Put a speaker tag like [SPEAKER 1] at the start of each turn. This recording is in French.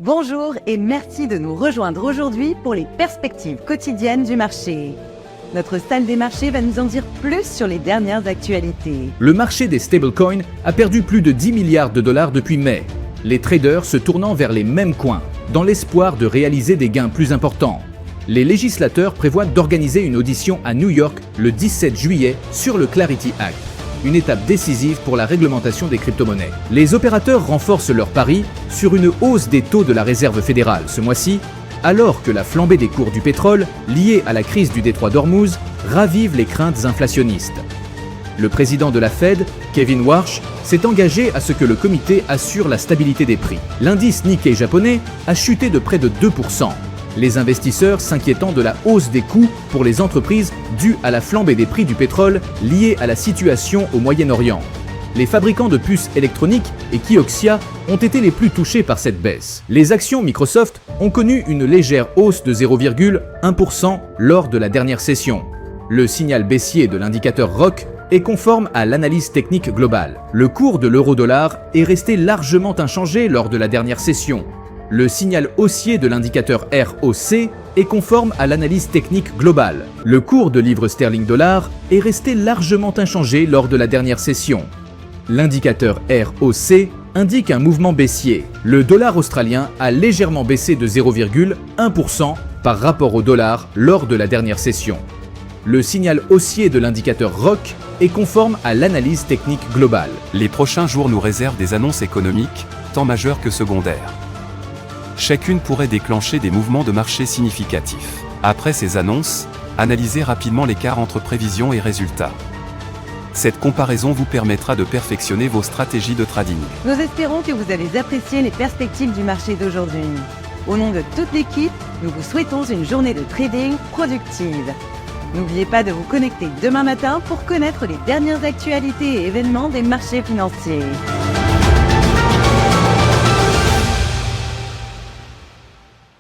[SPEAKER 1] Bonjour et merci de nous rejoindre aujourd'hui pour les perspectives quotidiennes du marché. Notre salle des marchés va nous en dire plus sur les dernières actualités.
[SPEAKER 2] Le marché des stablecoins a perdu plus de 10 milliards de dollars depuis mai, les traders se tournant vers les mêmes coins, dans l'espoir de réaliser des gains plus importants. Les législateurs prévoient d'organiser une audition à New York le 17 juillet sur le Clarity Act, une étape décisive pour la réglementation des crypto-monnaies. Les opérateurs renforcent leur pari sur une hausse des taux de la Réserve fédérale ce mois-ci, alors que la flambée des cours du pétrole, liée à la crise du détroit d'Ormuz, ravive les craintes inflationnistes. Le président de la Fed, Kevin Warsh, s'est engagé à ce que le comité assure la stabilité des prix. L'indice Nikkei japonais a chuté de près de 2%. Les investisseurs s'inquiétant de la hausse des coûts pour les entreprises due à la flambée des prix du pétrole liée à la situation au Moyen-Orient. Les fabricants de puces électroniques et Kioxia ont été les plus touchés par cette baisse. Les actions Microsoft ont connu une légère hausse de 0,1% lors de la dernière session. Le signal baissier de l'indicateur ROC est conforme à l'analyse technique globale. Le cours de l'euro-dollar est resté largement inchangé lors de la dernière session. Le signal haussier de l'indicateur ROC est conforme à l'analyse technique globale. Le cours de livre sterling-dollar est resté largement inchangé lors de la dernière session. L'indicateur ROC indique un mouvement baissier. Le dollar australien a légèrement baissé de 0,1% par rapport au dollar lors de la dernière session. Le signal haussier de l'indicateur ROC est conforme à l'analyse technique globale.
[SPEAKER 3] Les prochains jours nous réservent des annonces économiques, tant majeures que secondaires. Chacune pourrait déclencher des mouvements de marché significatifs. Après ces annonces, analysez rapidement l'écart entre prévisions et résultats. Cette comparaison vous permettra de perfectionner vos stratégies de trading.
[SPEAKER 1] Nous espérons que vous avez apprécié les perspectives du marché d'aujourd'hui. Au nom de toute l'équipe, nous vous souhaitons une journée de trading productive. N'oubliez pas de vous connecter demain matin pour connaître les dernières actualités et événements des marchés financiers.